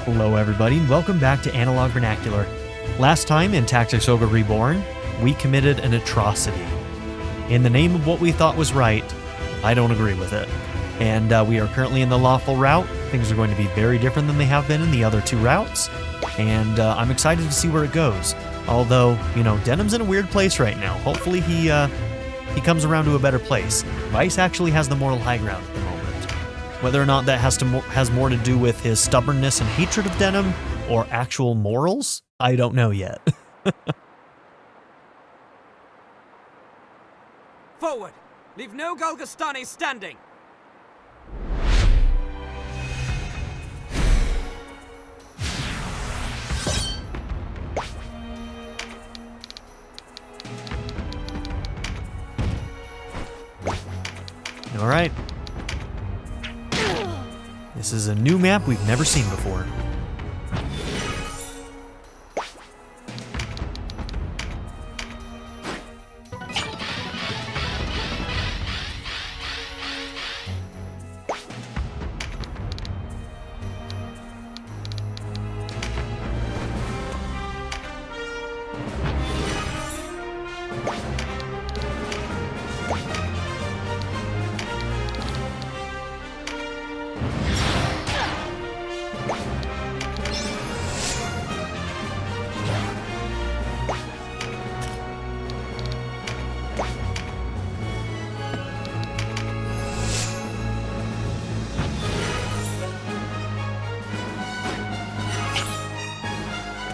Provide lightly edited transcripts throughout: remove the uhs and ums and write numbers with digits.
Hello everybody, and welcome back to Analog Vernacular. Last time in Tactics Ogre Reborn, we committed an atrocity. In the name of what we thought was right, I don't agree with it. And we are currently in the Lawful route. Things are going to be very different than they have been in the other two routes. And I'm excited to see where it goes. Although, you know, Denam's in a weird place right now. Hopefully he comes around to a better place. Vice actually has the moral high ground at the moment. Whether or not that has more to do with his stubbornness and hatred of Denam, or actual morals, I don't know yet. Forward! Leave no Golgostani standing! All right. This is a new map we've never seen before.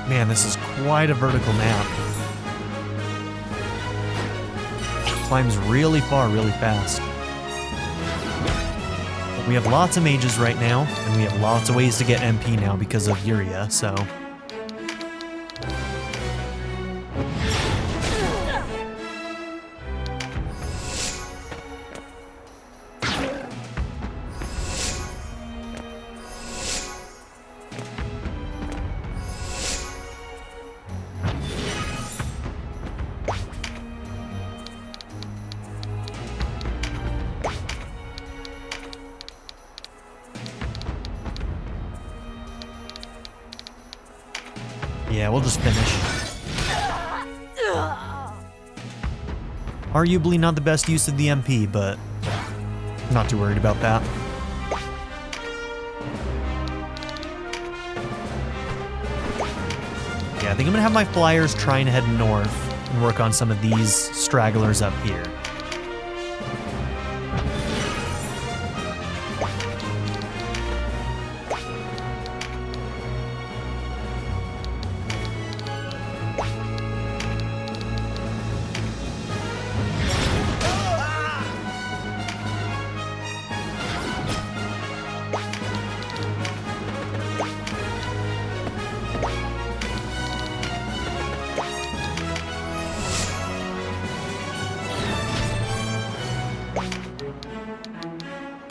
Man, this is quite a vertical map. Climbs really far, really fast. But we have lots of mages right now, and we have lots of ways to get MP now because of Yuria, so... Yeah, we'll just finish. Arguably not the best use of the MP, but not too worried about that. Yeah, I think I'm gonna have my flyers try and head north and work on some of these stragglers up here.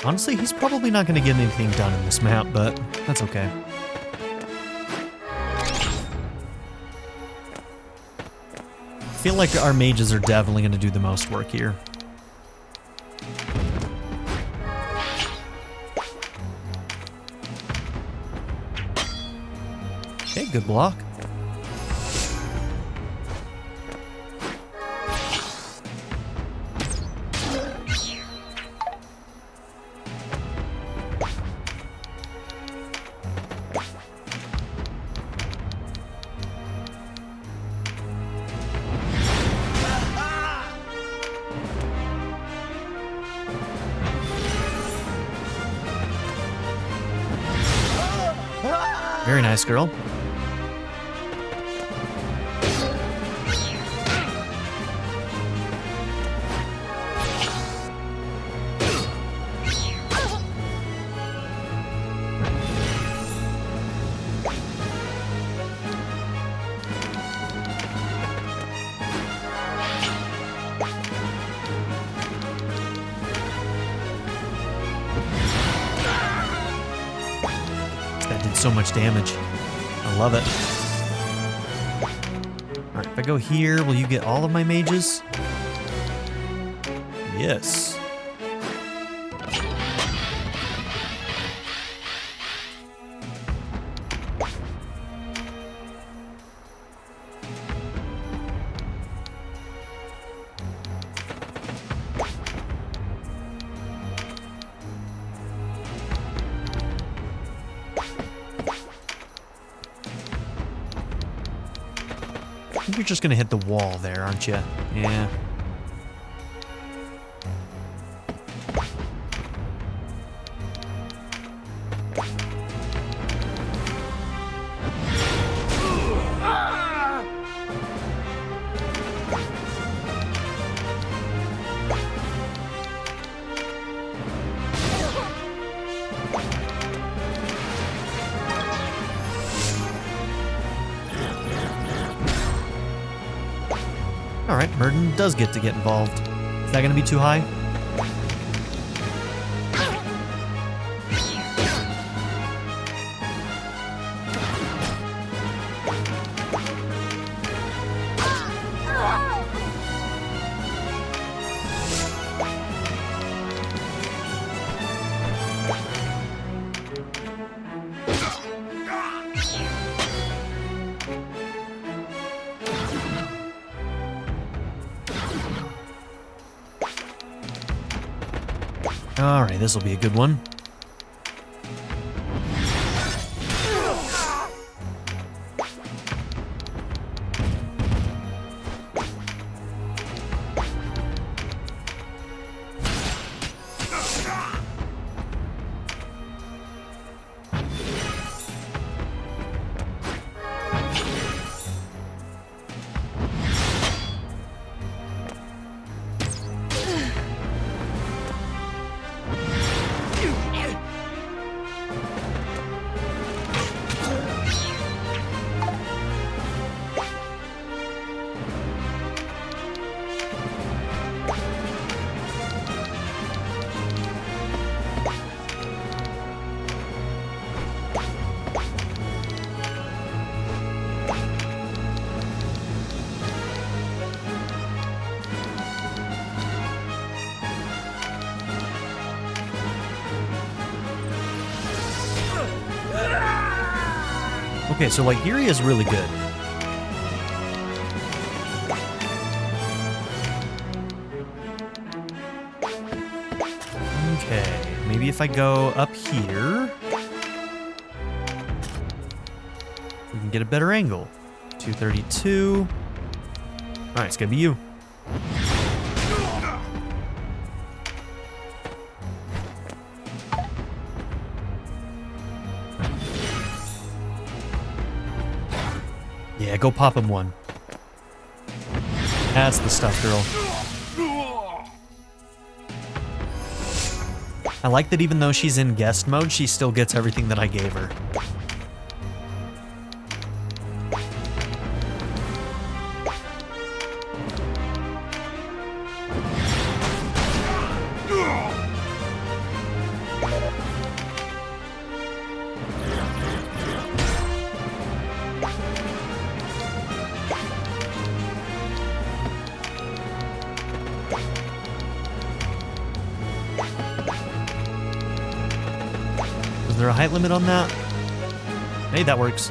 Honestly, he's probably not going to get anything done in this map, but that's okay. I feel like our mages are definitely going to do the most work here. Okay, good block. Very nice, girl. That did so much damage. I love it. Alright, if I go here, will you get all of my mages? Yes. you're just gonna hit the wall there, aren't you? Yeah. Alright, Murden does get to get involved. Is that gonna be too high? Alright, this will be a good one. Okay, so Lightyeria is really good. Okay, maybe if I go up here, we can get a better angle. 232. Alright, it's gonna be you. Yeah, go pop him one. That's the stuff, girl. I like that even though she's in guest mode, she still gets everything that I gave her. Is there a height limit on that? Hey, that works.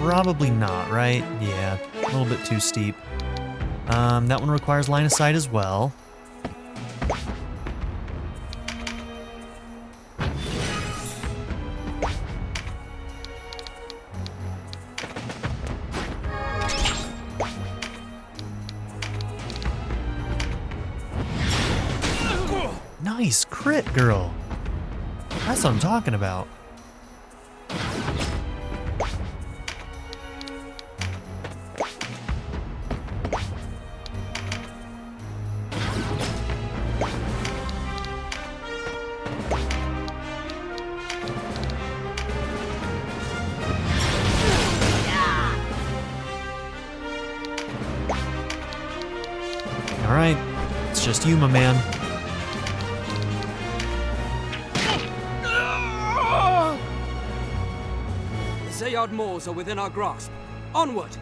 Probably not, right? Yeah, a little bit too steep. That one requires line of sight as well. Nice crit, girl. That's what I'm talking about. All right, it's just you, my man. The Zayard Moors are within our grasp. Onward!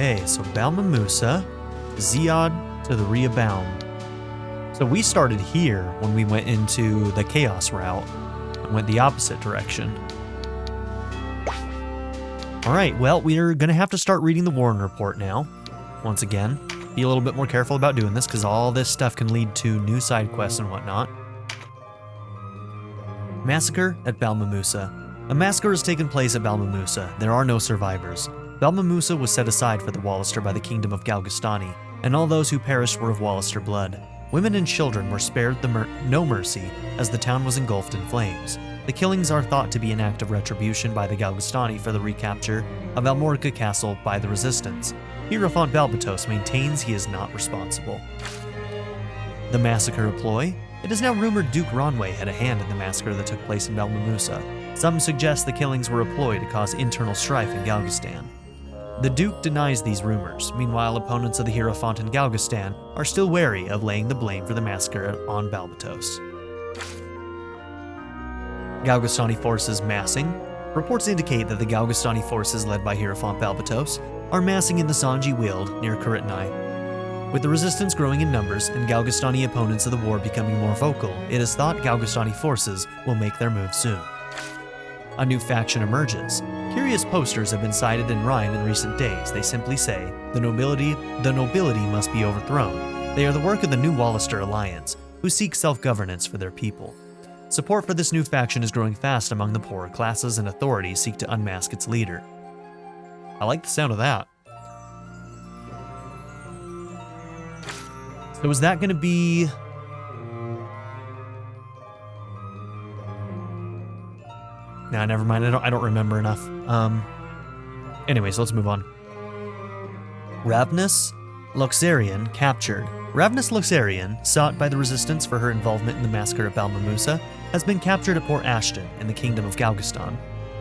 Okay, so Balmamusa, Ziad to the Reabound. So we started here when we went into the Chaos route and went the opposite direction. Alright, well, we're going to have to start reading the Warren Report now. Once again, be a little bit more careful about doing this because all this stuff can lead to new side quests and whatnot. Massacre at Balmamusa. A massacre has taken place at Balmamusa. There are no survivors. Balmamusa was set aside for the Walister by the Kingdom of Galgastani, and all those who perished were of Walister blood. Women and children were spared no mercy as the town was engulfed in flames. The killings are thought to be an act of retribution by the Galgastani for the recapture of Almorica Castle by the Resistance. Hierophant Balbatos maintains he is not responsible. The massacre a ploy? It is now rumored Duke Ronway had a hand in the massacre that took place in Balmamusa. Some suggest the killings were a ploy to cause internal strife in Galgastan. The Duke denies these rumors. Meanwhile, opponents of the Hierophant in Galgastan are still wary of laying the blame for the massacre on Balbatos. Galgastani forces massing. Reports indicate that the Galgastani forces led by Hierophant Balbatos are massing in the Sanji Weald near Kuretnai. With the resistance growing in numbers and Galgastani opponents of the war becoming more vocal, it is thought Galgastani forces will make their move soon. A new faction emerges. Curious posters have been sighted in Rhyme in recent days. They simply say, the nobility must be overthrown. They are the work of the New Walister Alliance, who seek self-governance for their people. Support for this new faction is growing fast among the poorer classes, and authorities seek to unmask its leader. I like the sound of that. So is that going to be... Nah, never mind. I don't remember enough. Anyways, let's move on. Ravnus Luxarian captured. Ravnus Luxarian, sought by the Resistance for her involvement in the massacre at Balmamusa, has been captured at Port Ashton in the Kingdom of Galgastan.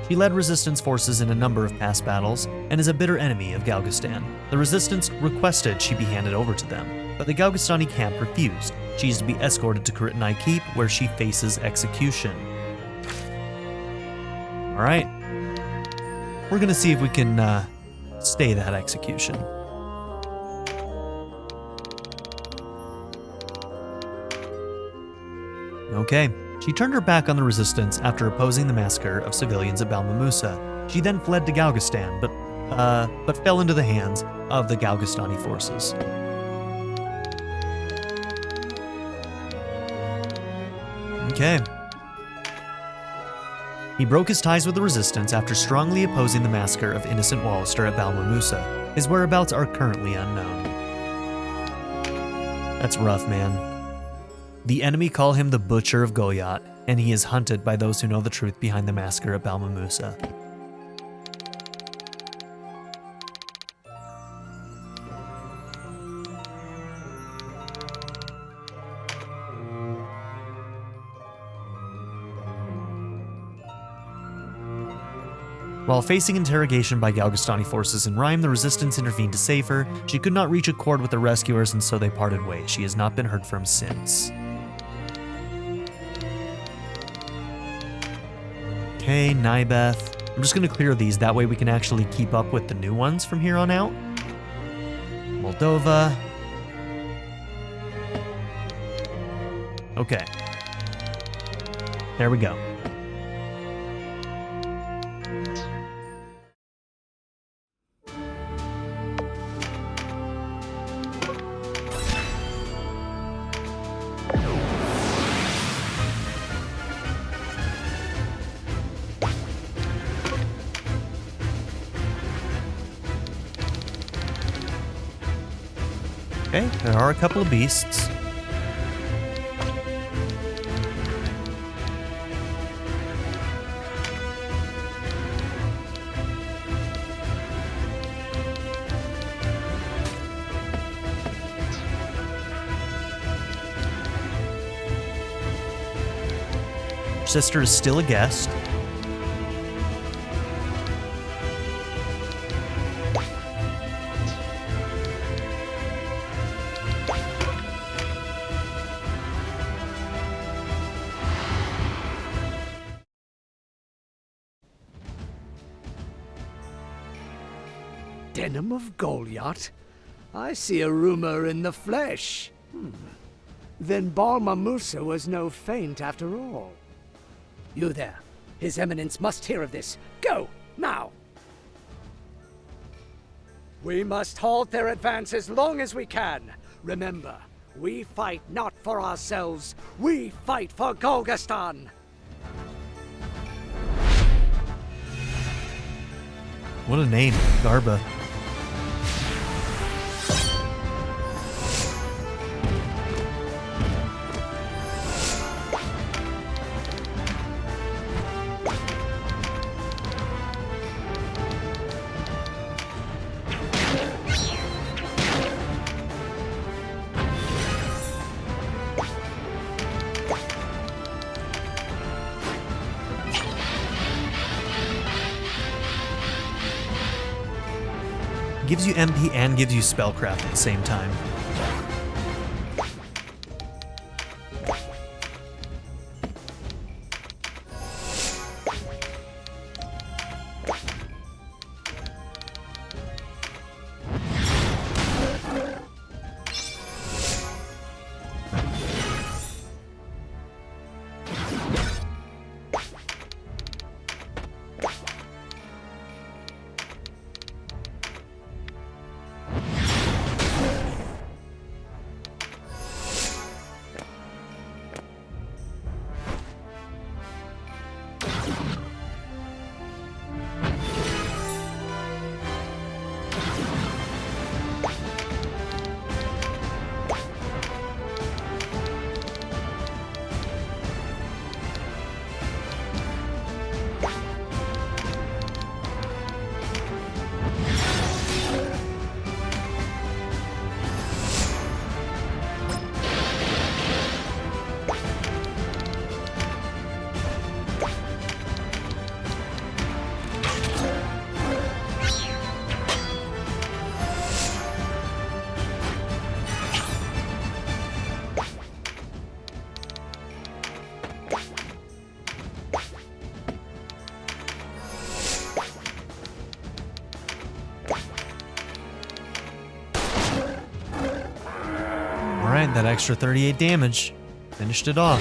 She led Resistance forces in a number of past battles and is a bitter enemy of Galgastan. The Resistance requested she be handed over to them, but the Galgastani camp refused. She is to be escorted to Kuretnai Keep, where she faces execution. Alright. We're gonna see if we can stay that execution. Okay. She turned her back on the Resistance after opposing the massacre of civilians at Balmamusa. She then fled to Galgastan, but fell into the hands of the Galgastani forces. Okay. He broke his ties with the Resistance after strongly opposing the massacre of innocent Walister at Balmamusa. His whereabouts are currently unknown. That's rough, man. The enemy call him the Butcher of Goyat, and he is hunted by those who know the truth behind the massacre at Balmamusa. While facing interrogation by Galgastani forces in Rhyme, the Resistance intervened to save her. She could not reach accord with the rescuers, and so they parted ways. She has not been heard from since. Okay, Nybeth. I'm just going to clear these, that way we can actually keep up with the new ones from here on out. Moldova. Okay. There we go. Okay, there are a couple of beasts. Your sister is still a guest. Denam of Goliath? I see a rumor in the flesh. Then Balma Musa was no feint after all. You there. His Eminence must hear of this. Go, now! We must halt their advance as long as we can. Remember, we fight not for ourselves. We fight for Golgastan! What a name, Garba. Gives you MP and gives you spellcraft at the same time. Alright, that extra 38 damage. Finished it off.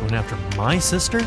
Going after my sister?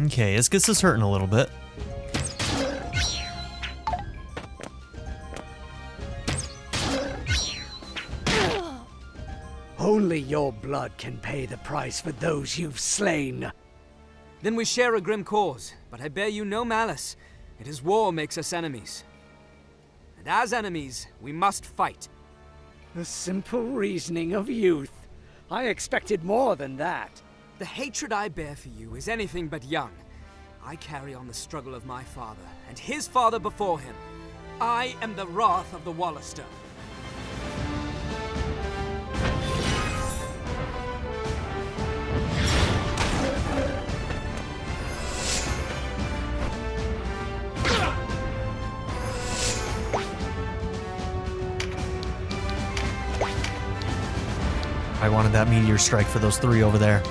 Okay, Iscus is hurting a little bit. Only your blood can pay the price for those you've slain. Then we share a grim cause, but I bear you no malice. It is war makes us enemies. And as enemies, we must fight. The simple reasoning of youth. I expected more than that. The hatred I bear for you is anything but young. I carry on the struggle of my father, and his father before him. I am the wrath of the Walister. I wanted that meteor strike for those 3 over there.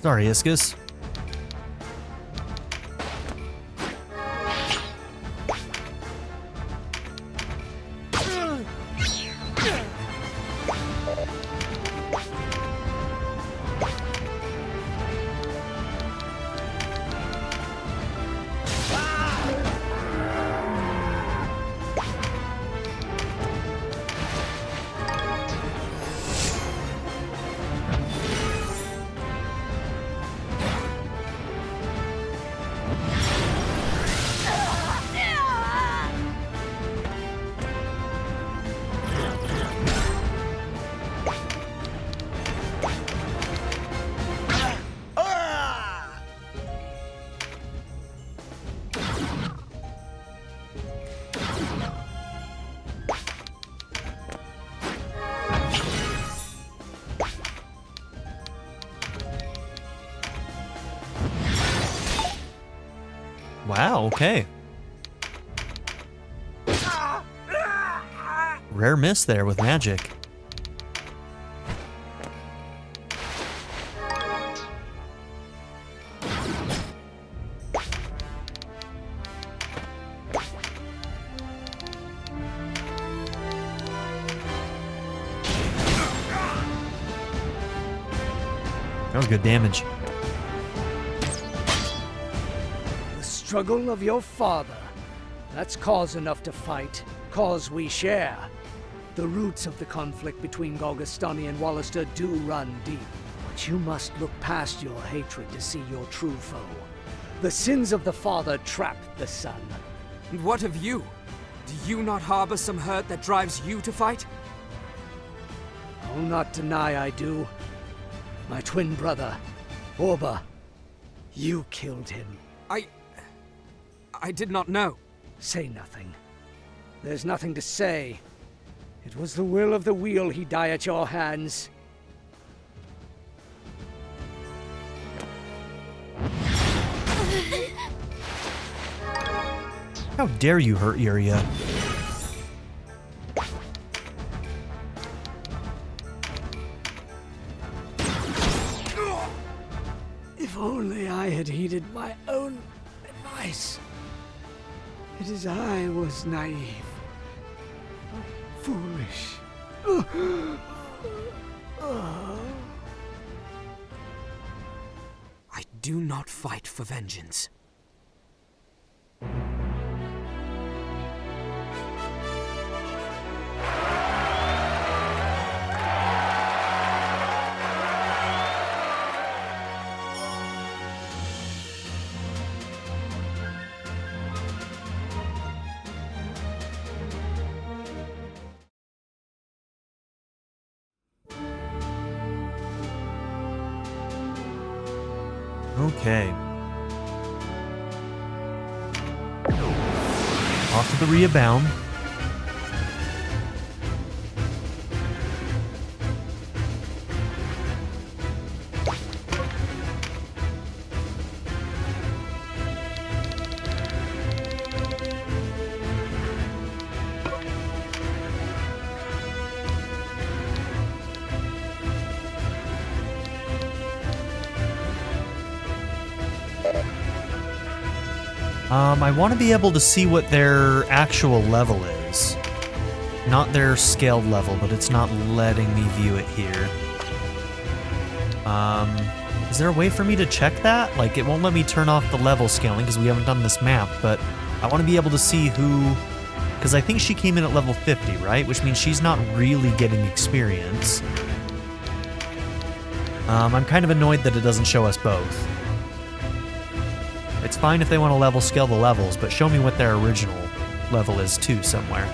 Sorry, Iscus. Wow, okay. Rare miss there with magic. That was good damage. Struggle of your father. That's cause enough to fight. Cause we share. The roots of the conflict between Golgastani and Walister do run deep. But you must look past your hatred to see your true foe. The sins of the father trap the son. And what of you? Do you not harbor some hurt that drives you to fight? I'll not deny I do. My twin brother, Orba. You killed him. I did not know. Say nothing. There's nothing to say. It was the will of the wheel he die at your hands. How dare you hurt Iria? If only I had heeded my own advice. It is I was naive. Foolish. I do not fight for vengeance. Okay. Off to the rebound. I want to be able to see what their actual level is. Not their scaled level, but it's not letting me view it here. Is there a way for me to check that? Like, it won't let me turn off the level scaling because we haven't done this map, but I want to be able to see who... Because I think she came in at level 50, right? Which means she's not really getting experience. I'm kind of annoyed that it doesn't show us both. It's fine if they want to level scale the levels, but show me what their original level is too somewhere.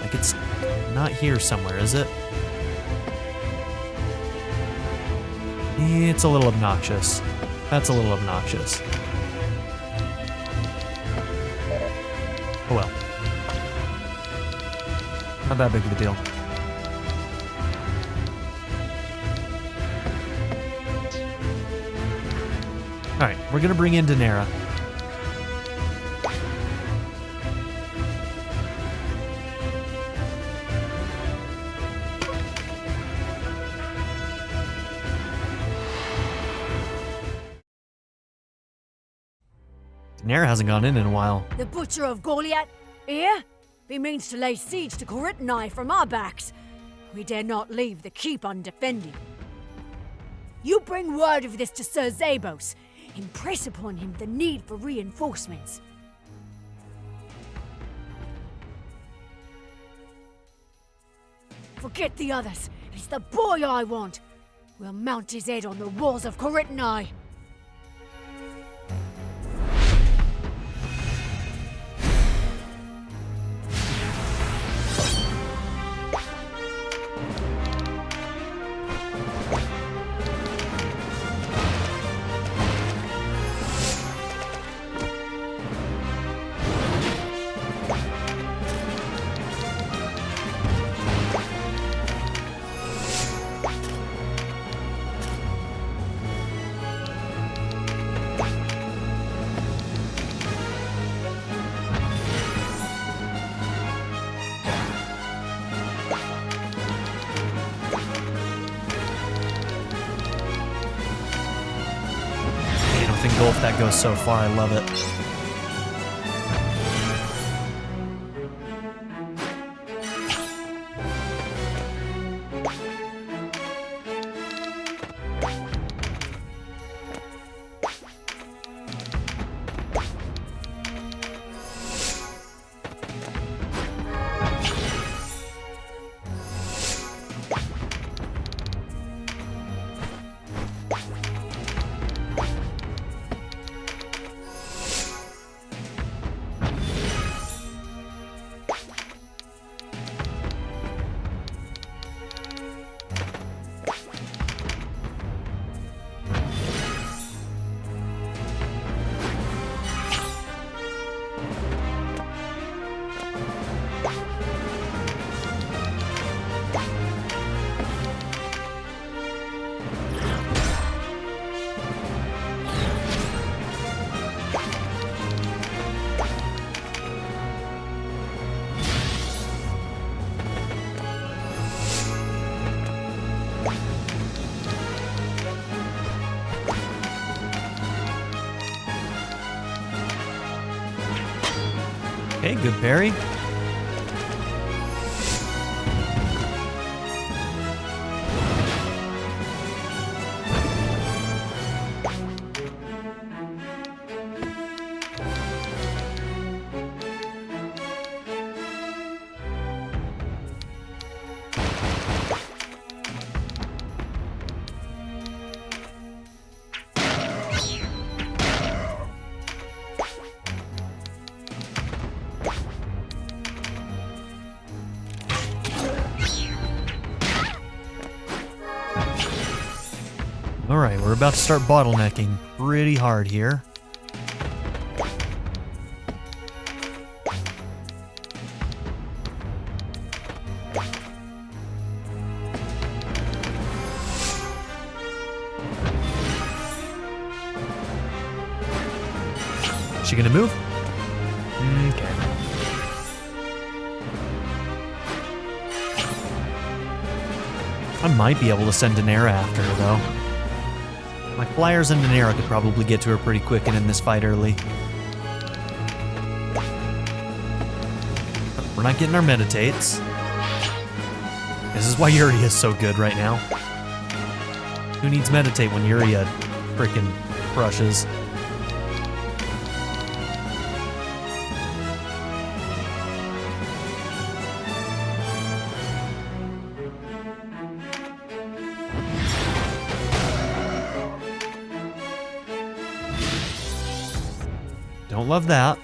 Like, it's not here somewhere, is it? It's a little obnoxious. That's a little obnoxious. Oh well. Not that big of a deal. Alright, we're gonna bring in Denera. Denera hasn't gone in a while. The Butcher of Goliath, here? He means to lay siege to comraderie from our backs. We dare not leave the keep undefended. You bring word of this to Sir Zabos. Impress upon him the need for reinforcements. Forget the others. It's the boy I want. We'll mount his head on the walls of comraderie. Golf that goes so far, I love it. Okay, good parry. Alright, we're about to start bottlenecking pretty hard here. Is she gonna move? Okay. I might be able to send Denera after her, though. My flyers and Denera could probably get to her pretty quick and end this fight early. We're not getting our meditates. This is why Yuri is so good right now. Who needs meditate when Yuri freaking crushes? Don't love that.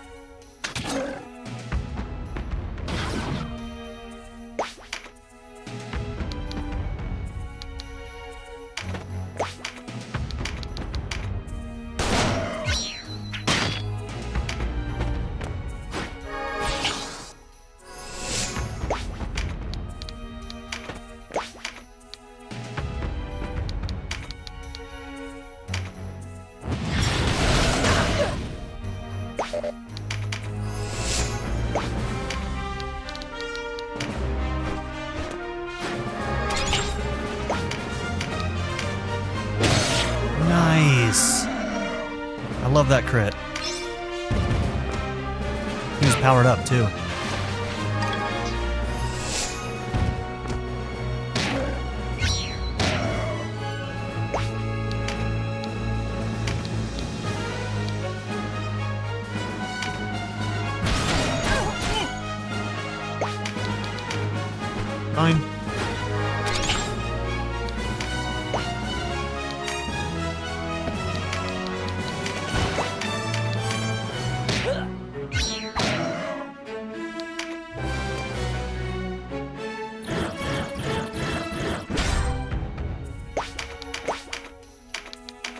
Nice. I love that crit. He was powered up too. Fine.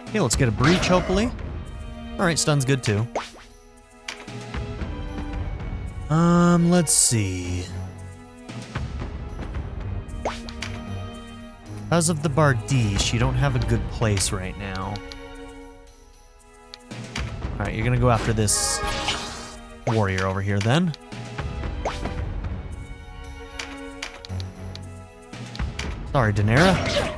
Okay, let's get a breach, hopefully. Alright, stun's good too. Let's see. Because of the Bardiche, you don't have a good place right now. Alright, you're gonna go after this warrior over here then. Sorry, Daenerys.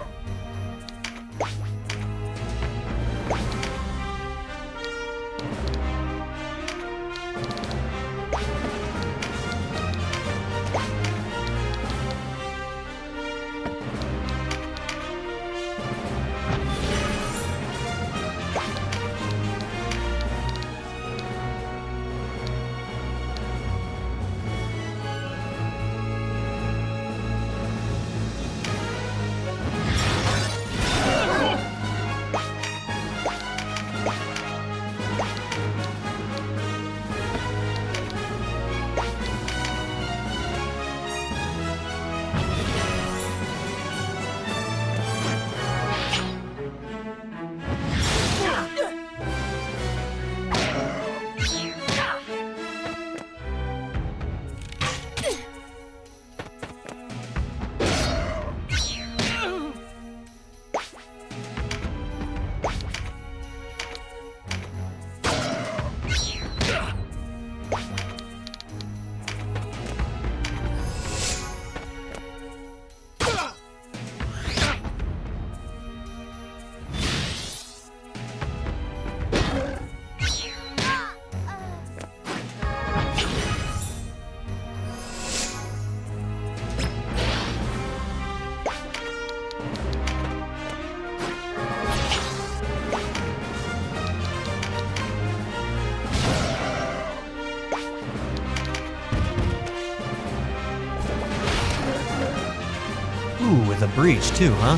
Ooh, with a breach too, huh?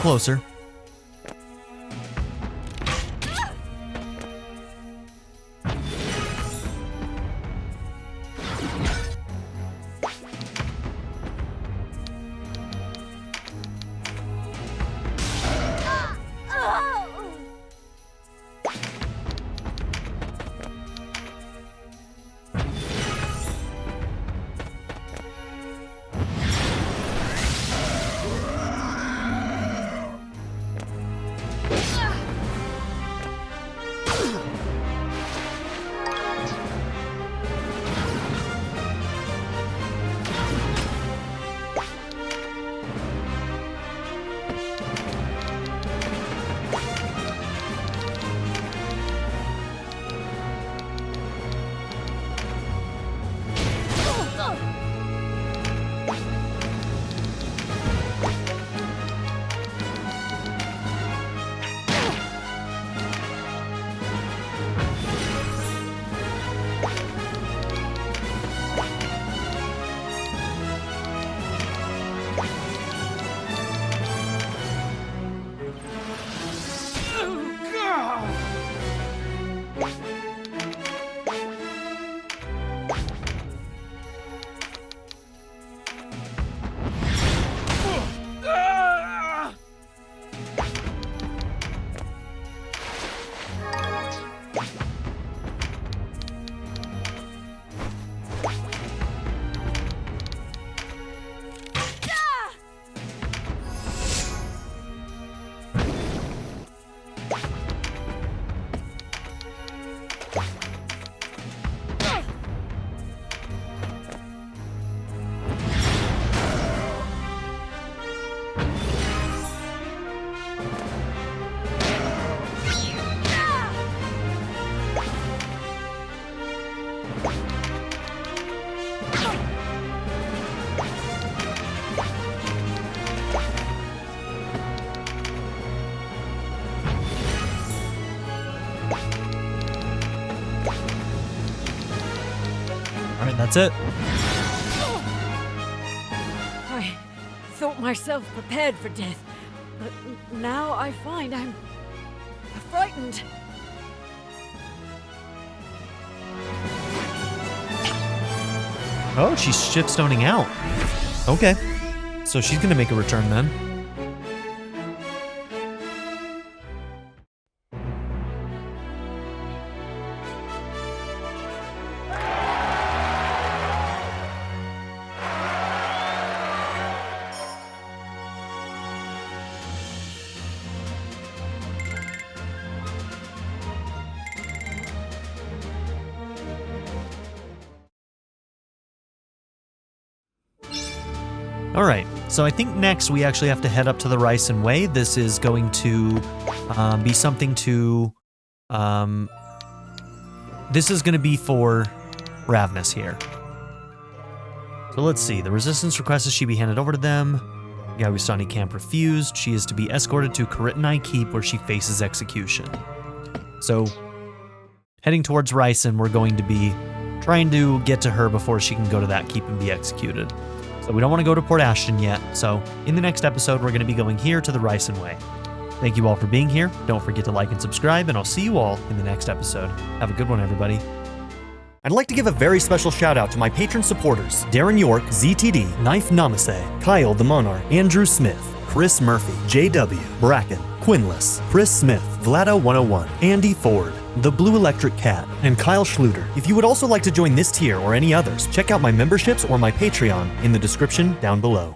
closer. Alright, that's it. I thought myself prepared for death, but now I find I'm frightened. Oh, she's shipstoning out. Okay. So she's gonna make a return then. Alright, so I think next we actually have to head up to the Ryson Way. This is going to be something to... this is going to be for Ravnus here. So let's see. The Resistance requested she be handed over to them. Yagustani Camp refused. She is to be escorted to Karitanai Keep where she faces execution. So, heading towards Ryson, we're going to be trying to get to her before she can go to that keep and be executed. So we don't want to go to Port Ashton yet, so in the next episode, we're going to be going here to the Ryson Way. Thank you all for being here. Don't forget to like and subscribe, and I'll see you all in the next episode. Have a good one, everybody. I'd like to give a very special shout out to my patron supporters, Darren York, ZTD, Knife Namaste, Kyle the Monarch, Andrew Smith, Chris Murphy, JW, Bracken, Quinless, Chris Smith, Vlado101, Andy Ford, The Blue Electric Cat, and Kyle Schluter. If you would also like to join this tier or any others, check out my memberships or my Patreon in the description down below.